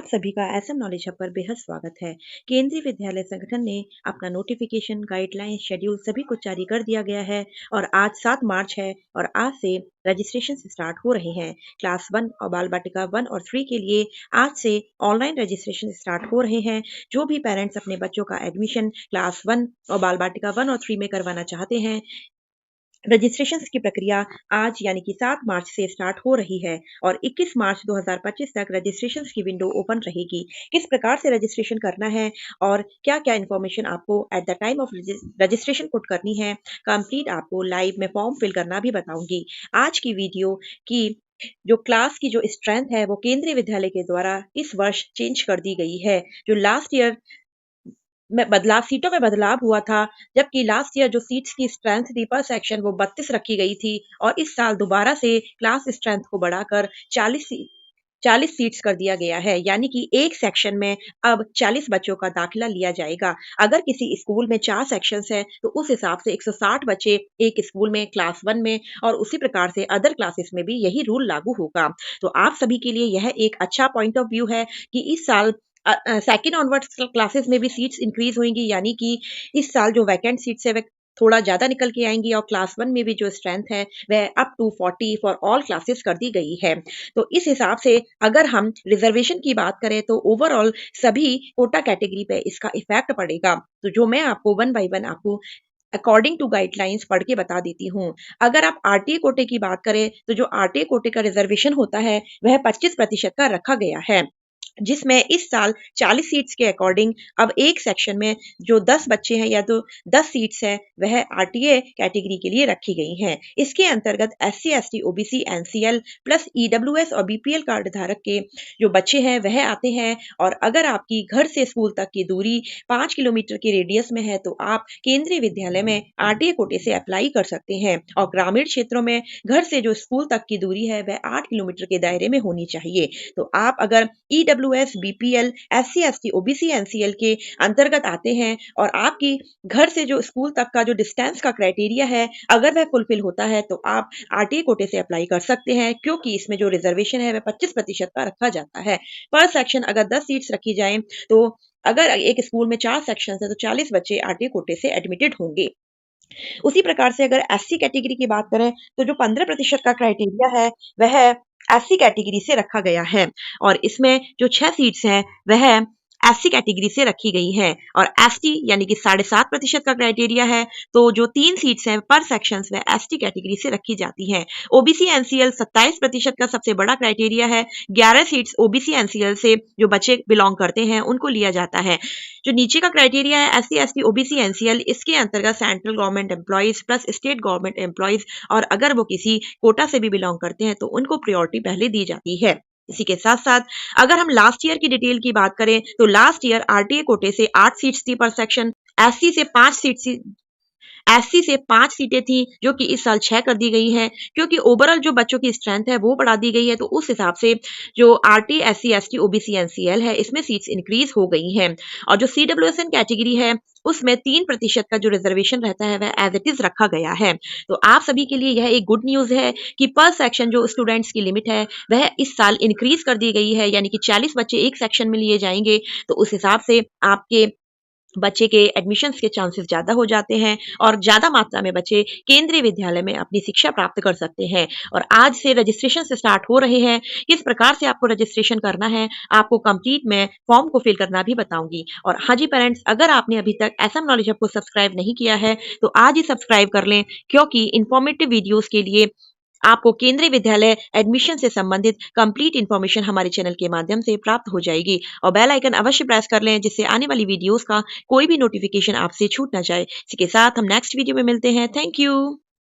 आप सभी का एसएम नॉलेज हब पर बेहद स्वागत है। केंद्रीय विद्यालय संगठन ने अपना नोटिफिकेशन, गाइडलाइन, शेड्यूल सभी कुछ जारी कर दिया गया है और आज 7 मार्च है और आज से रजिस्ट्रेशन स्टार्ट हो रहे हैं। क्लास 1 और बाल बाटिका 1 और 3 के लिए आज से ऑनलाइन रजिस्ट्रेशन स्टार्ट हो रहे हैं। जो भी पेरेंट्स अपने बच्चों का एडमिशन क्लास 1 और बाल बाटिका 1 और 3 में करवाना चाहते हैं, रजिस्ट्रेशन की प्रक्रिया आज यानी कि 7 मार्च से स्टार्ट हो रही है और 21 मार्च 2025 तक रजिस्ट्रेशन की विंडो ओपन रहेगी। किस प्रकार से रजिस्ट्रेशन करना है और क्या-क्या इन्फॉर्मेशन आपको at the time of registration put करनी है, कंप्लीट आपको लाइव में फॉर्म फिल करना भी बताऊंगी। आज की वीडियो की जो क्लास की जो स्ट्रेंथ है वो केंद्रीय विद्यालय के द्वारा इस वर्ष चेंज कर दी गई है। जो लास्ट ईयर सीटों में बदलाव हुआ था, जबकि लास्ट ईयर जो सीट्स की स्ट्रेंथ थी पर सेक्शन वो 32 रखी गई थी और इस साल दोबारा से क्लास स्ट्रेंथ को बढ़ाकर 40 सीट्स कर दिया गया है, यानी कि एक सेक्शन में अब 40 बच्चों का दाखिला लिया जाएगा। अगर किसी स्कूल में 4 सेक्शंस हैं तो उस हिसाब से 160 बच्चे एक स्कूल में क्लास 1 में और उसी प्रकार से अदर क्लासेस में भी यही रूल लागू होगा। तो आप सभी के लिए यह एक अच्छा पॉइंट ऑफ व्यू है कि इस साल सेकंड ऑनवर्ड्स क्लासेस में भी सीट्स इंक्रीज होंगी, यानी कि इस साल जो वैकेंट सीट्स है वह थोड़ा ज्यादा निकल के आएंगी और क्लास 1 में भी जो स्ट्रेंथ है वह up to 40 for all classes कर दी गई है। तो इस हिसाब से अगर हम रिजर्वेशन की बात करें तो ओवरऑल सभी कोटा कैटेगरी पे इसका इफेक्ट पड़ेगा। तो जो मैं आपको वन बाय वन आपको अकॉर्डिंग टू गाइडलाइंस पढ़ के बता देती हूँ। अगर आप आरटीए कोटे की बात करें तो जो आरटीए कोटे का रिजर्वेशन होता है वह 25% का रखा गया है, जिसमें इस साल 40 सीट्स के अकॉर्डिंग अब एक सेक्शन में जो 10 बच्चे हैं या तो 10 सीट्स है वह आरटीए कैटेगरी के लिए रखी गई हैं। इसके अंतर्गत SC, ST, OBC, NCL plus EWS और बीपीएल कार्ड धारक के जो बच्चे हैं वह आते हैं। और अगर आपकी घर से स्कूल तक की दूरी 5 किलोमीटर के रेडियस में है तो आप केंद्रीय विद्यालय में आरटीए कोटे से अप्लाई कर सकते हैं और ग्रामीण क्षेत्रों में घर से जो स्कूल तक की दूरी है वह 8 किलोमीटर के दायरे में होनी चाहिए। तो आप अगर EWS, BPL, SC, ST, OBC, NCL के अंतर्गत आते हैं और आपकी घर से जो स्कूल तक का जो डिस्टेंस का क्राइटेरिया है अगर वह फुलफिल होता है तो आप आरटीए कोटे से अप्लाई कर सकते हैं, क्योंकि इसमें जो रिजर्वेशन है वह 25% का रखा जाता है। पर सेक्शन अगर 10 सीट्स रखी जाए तो अगर एक स्कूल में 4 सेक्शन है तो 40 बच्चे आरटीए कोटे से एडमिटेड होंगे। उसी प्रकार से अगर एससी कैटेगरी की बात करें तो जो 15% का क्राइटेरिया है वह एससी कैटेगरी से रखा गया है और इसमें जो 6 सीट्स हैं वह एससी कैटेगरी से रखी गई है और एसटी यानी कि 7.5% का क्राइटेरिया है, तो जो 3 सीट्स हैं पर सेक्शंस वह एसटी कैटेगरी से रखी जाती हैं। ओबीसी एनसीएल 27% का सबसे बड़ा क्राइटेरिया है, 11 सीट्स ओबीसी एनसीएल से जो बच्चे बिलोंग करते हैं उनको लिया जाता है। जो नीचे का क्राइटेरिया है एससी, एसटी, ओबीसी, एनसीएल, इसके अंतर्गत central government employees plus state government employees और अगर वो किसी कोटा से भी बिलोंग करते हैं तो उनको प्रायोरिटी पहले दी जाती है। इसी के साथ साथ अगर हम लास्ट ईयर की डिटेल की बात करें तो लास्ट ईयर आरटीए कोटे से 8 सीट्स थी पर सेक्शन, एससी से 5 सीटें थी जो कि इस साल 6 कर दी गई है, क्योंकि ओवरऑल जो बच्चों की स्ट्रेंथ है वो बढ़ा दी गई है। तो उस हिसाब से जो RT, SC, ST, OBC, NCL है इसमें सीट्स इंक्रीज हो गई हैं और जो सीडब्ल्यूएसएन कैटेगरी है उसमें 3% का जो रिजर्वेशन रहता है वह एज इट इज रखा गया है। तो आप सभी के लिए यह एक गुड न्यूज है कि पर सेक्शन जो स्टूडेंट्स की लिमिट है वह इस साल इंक्रीज कर दी गई है, यानी कि 40 बच्चे एक सेक्शन में लिए जाएंगे तो उस हिसाब से आपके बच्चे के एडमिशन्स के चांसेस ज्यादा हो जाते हैं और ज्यादा मात्रा में बच्चे केंद्रीय विद्यालय में अपनी शिक्षा प्राप्त कर सकते हैं। और आज से रजिस्ट्रेशन से स्टार्ट हो रहे हैं। किस प्रकार से आपको रजिस्ट्रेशन करना है आपको कंप्लीट में फॉर्म को फिल करना भी बताऊंगी। और हाँ जी पेरेंट्स, अगर आपने अभी तक एसएम नॉलेज हब को सब्सक्राइब नहीं किया है तो आज ही सब्सक्राइब कर लें, क्योंकि इंफॉर्मेटिव वीडियोस के लिए आपको केंद्रीय विद्यालय एडमिशन से संबंधित कंप्लीट इन्फॉर्मेशन हमारे चैनल के माध्यम से प्राप्त हो जाएगी। और बेल आइकन अवश्य प्रेस कर लें जिससे आने वाली वीडियोस का कोई भी नोटिफिकेशन आपसे छूट ना जाए। इसी के साथ हम नेक्स्ट वीडियो में मिलते हैं। Thank you.